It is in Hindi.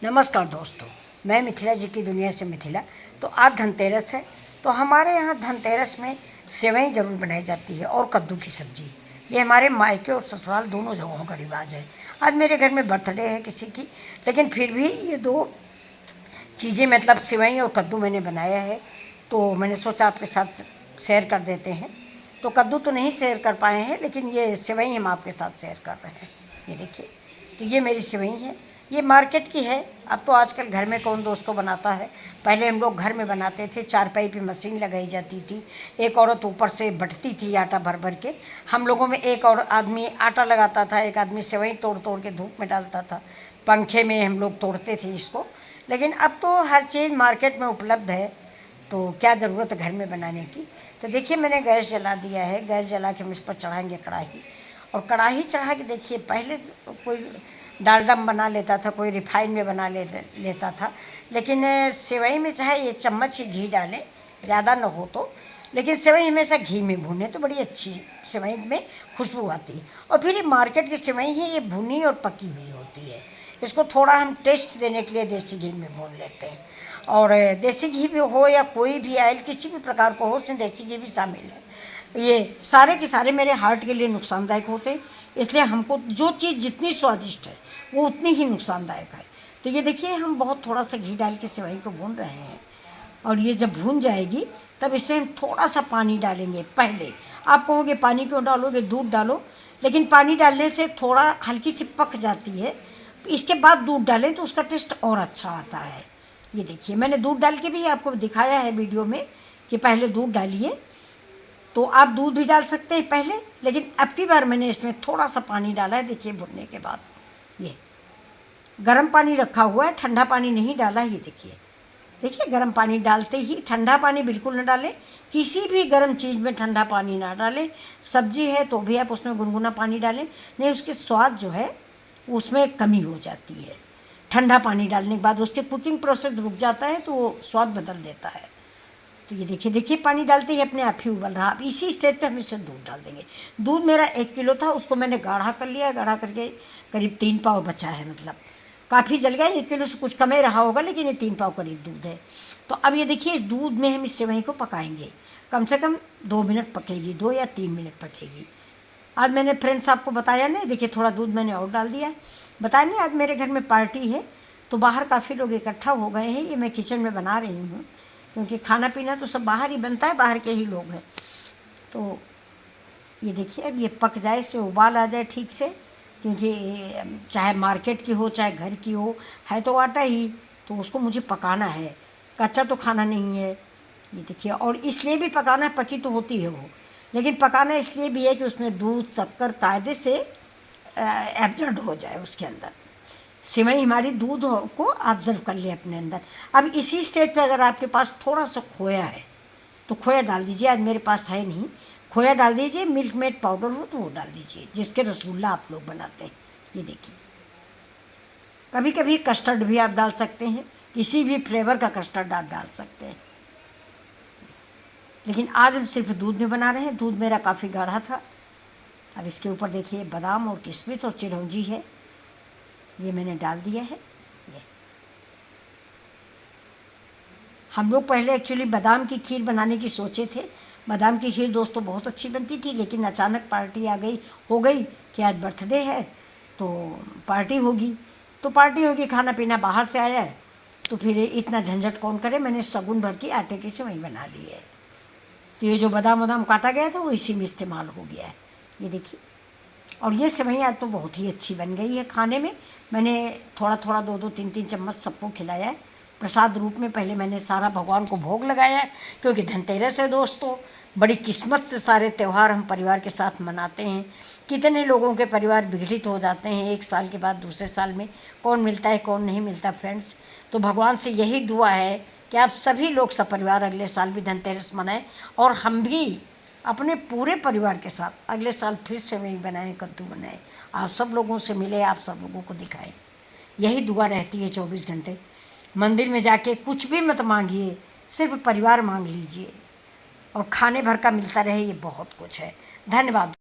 नमस्कार दोस्तों, मैं मिथिला जी की दुनिया से मिथिला। तो आज धनतेरस है, तो हमारे यहाँ धनतेरस में सेवई ज़रूर बनाई जाती है और कद्दू की सब्ज़ी। ये हमारे मायके और ससुराल दोनों जगहों का रिवाज है। आज मेरे घर में बर्थडे है किसी की, लेकिन फिर भी ये दो चीज़ें मतलब सेवई और कद्दू मैंने बनाया है, तो मैंने सोचा आपके साथ शेयर कर देते हैं। तो कद्दू तो नहीं शेयर कर पाए हैं, लेकिन ये सेवई हम आपके साथ शेयर कर रहे हैं। ये देखिए, तो ये मेरी सेवई है, ये मार्केट की है। अब तो आजकल घर में कौन दोस्तों बनाता है। पहले हम लोग घर में बनाते थे, चारपाई पे मशीन लगाई जाती थी, एक औरत ऊपर से बटती थी आटा भर भर के। हम लोगों में एक और आदमी आटा लगाता था, एक आदमी सेवई तोड़ तोड़ के धूप में डालता था, पंखे में हम लोग तोड़ते थे इसको। लेकिन अब तो हर चीज़ मार्केट में उपलब्ध है, तो क्या ज़रूरत है घर में बनाने की। तो देखिए, मैंने गैस जला दिया है। गैस जला के हम इस पर चढ़ाएंगे कढ़ाई, और कढ़ाई चढ़ा के देखिए, पहले तो कोई डालडा में बना लेता था, कोई रिफाइन में बना लेता था, लेकिन सेवई में चाहे एक चम्मच ही घी डालें, ज़्यादा न हो तो। लेकिन सेवई हमेशा घी में भूनें तो बड़ी अच्छी सेवई में खुशबू आती है। और फिर ये मार्केट की सेवई है, ये भुनी और पकी हुई होती है। इसको थोड़ा हम टेस्ट देने के लिए देसी घी में भून लेते हैं। और देसी घी भी हो या कोई भी ऑयल किसी भी प्रकार को हो, उसमें देसी घी भी शामिल है। ये सारे के सारे मेरे हार्ट के लिए नुकसानदायक होते हैं, इसलिए हमको जो चीज़ जितनी स्वादिष्ट है वो उतनी ही नुकसानदायक है। तो ये देखिए, हम बहुत थोड़ा सा घी डाल के सेवई को भून रहे हैं, और ये जब भून जाएगी तब इसमें हम थोड़ा सा पानी डालेंगे। पहले आप कहोगे पानी क्यों डालोगे, दूध डालो, लेकिन पानी डालने से थोड़ा हल्की सी पक जाती है, इसके बाद दूध डालें तो उसका टेस्ट और अच्छा आता है। ये देखिए, मैंने दूध डाल के भी आपको दिखाया है वीडियो में कि पहले दूध डालिए, तो आप दूध भी डाल सकते हैं पहले, लेकिन अब की बार मैंने इसमें थोड़ा सा पानी डाला है। देखिए, भुनने के बाद ये गर्म पानी रखा हुआ है, ठंडा पानी नहीं डाला है। ये देखिए देखिए, गर्म पानी डालते ही, ठंडा पानी बिल्कुल न डालें, किसी भी गर्म चीज़ में ठंडा पानी ना डालें। सब्जी है तो भी आप उसमें गुनगुना पानी डालें, नहीं उसके स्वाद जो है उसमें कमी हो जाती है। ठंडा पानी डालने के बाद उसके कुकिंग प्रोसेस रुक जाता है, तो वो स्वाद बदल देता है। तो ये देखिए पानी डालते ही अपने आप ही उबल रहा। अब इसी स्टेज पे हम इसमें दूध डाल देंगे। दूध मेरा 1 किलो था, उसको मैंने गाढ़ा कर लिया। गाढ़ा करके करीब 3 पाव बचा है, मतलब काफ़ी जल गया। 1 किलो से कुछ कम ही रहा होगा, लेकिन ये 3 पाव करीब दूध है। तो अब ये देखिए, इस दूध में हम इस सेवई को पकाएंगे। कम से कम 2 मिनट पकेगी, 2 या 3 मिनट पकेगी। आज मैंने फ्रेंड्स आपको बताया नहीं, देखिए थोड़ा दूध मैंने और डाल दिया है। बताया नहीं, आज मेरे घर में पार्टी है, तो बाहर काफ़ी लोग इकट्ठा हो गए हैं। ये मैं किचन में बना रही हूँ, क्योंकि खाना पीना तो सब बाहर ही बनता है, बाहर के ही लोग हैं। तो ये देखिए, अब ये पक जाए, इससे उबाल आ जाए ठीक से, क्योंकि चाहे मार्केट की हो चाहे घर की हो, है तो आटा ही, तो उसको मुझे पकाना है, कच्चा तो खाना नहीं है। ये देखिए, और इसलिए भी पकाना है, पकी तो होती है वो, लेकिन पकाना इसलिए भी है कि उसमें दूध शक्कर कायदे से एब्जॉर्ब हो जाए उसके अंदर। सेवई हमारी दूध को ऑब्जर्व कर ले अपने अंदर। अब इसी स्टेज पे अगर आपके पास थोड़ा सा खोया है तो खोया डाल दीजिए। आज मेरे पास है नहीं, खोया डाल दीजिए। मिल्क मेड पाउडर हो तो वो डाल दीजिए, जिसके रसगुल्ला आप लोग बनाते हैं। ये देखिए, कभी कभी कस्टर्ड भी आप डाल सकते हैं, किसी भी फ्लेवर का कस्टर्ड आप डाल सकते हैं, लेकिन आज हम सिर्फ दूध में बना रहे हैं। दूध मेरा काफ़ी गाढ़ा था। अब इसके ऊपर देखिए, बादाम और किशमिश और चिरौंजी है, ये मैंने डाल दिया है। ये हम लोग पहले एक्चुअली बादाम की खीर बनाने की सोचे थे। बादाम की खीर दोस्तों बहुत अच्छी बनती थी, लेकिन अचानक पार्टी हो गई कि आज बर्थडे है तो पार्टी होगी। तो पार्टी होगी, खाना पीना बाहर से आया है, तो फिर इतना झंझट कौन करे। मैंने सगुन भर की आटे की सेवई बना ली है। तो ये जो बादाम काटा गया था वो इसी में इस्तेमाल हो गया है। ये देखिए, और ये सेवई आज तो बहुत ही अच्छी बन गई है खाने में। मैंने थोड़ा थोड़ा 2-2 3-3 चम्मच सबको खिलाया है प्रसाद रूप में। पहले मैंने सारा भगवान को भोग लगाया है, क्योंकि धनतेरस है दोस्तों। बड़ी किस्मत से सारे त्यौहार हम परिवार के साथ मनाते हैं। कितने लोगों के परिवार विघटित हो जाते हैं एक साल के बाद दूसरे साल में, कौन मिलता है कौन नहीं मिलता फ्रेंड्स। तो भगवान से यही दुआ है कि आप सभी लोग सपरिवार अगले साल भी धनतेरस मनाएं, और हम भी अपने पूरे परिवार के साथ अगले साल फिर सेवई बनाएं, कद्दू बनाएं, आप सब लोगों से मिले, आप सब लोगों को दिखाएं। यही दुआ रहती है 24 घंटे। मंदिर में जाके कुछ भी मत मांगिए, सिर्फ परिवार मांग लीजिए, और खाने भर का मिलता रहे, ये बहुत कुछ है। धन्यवाद।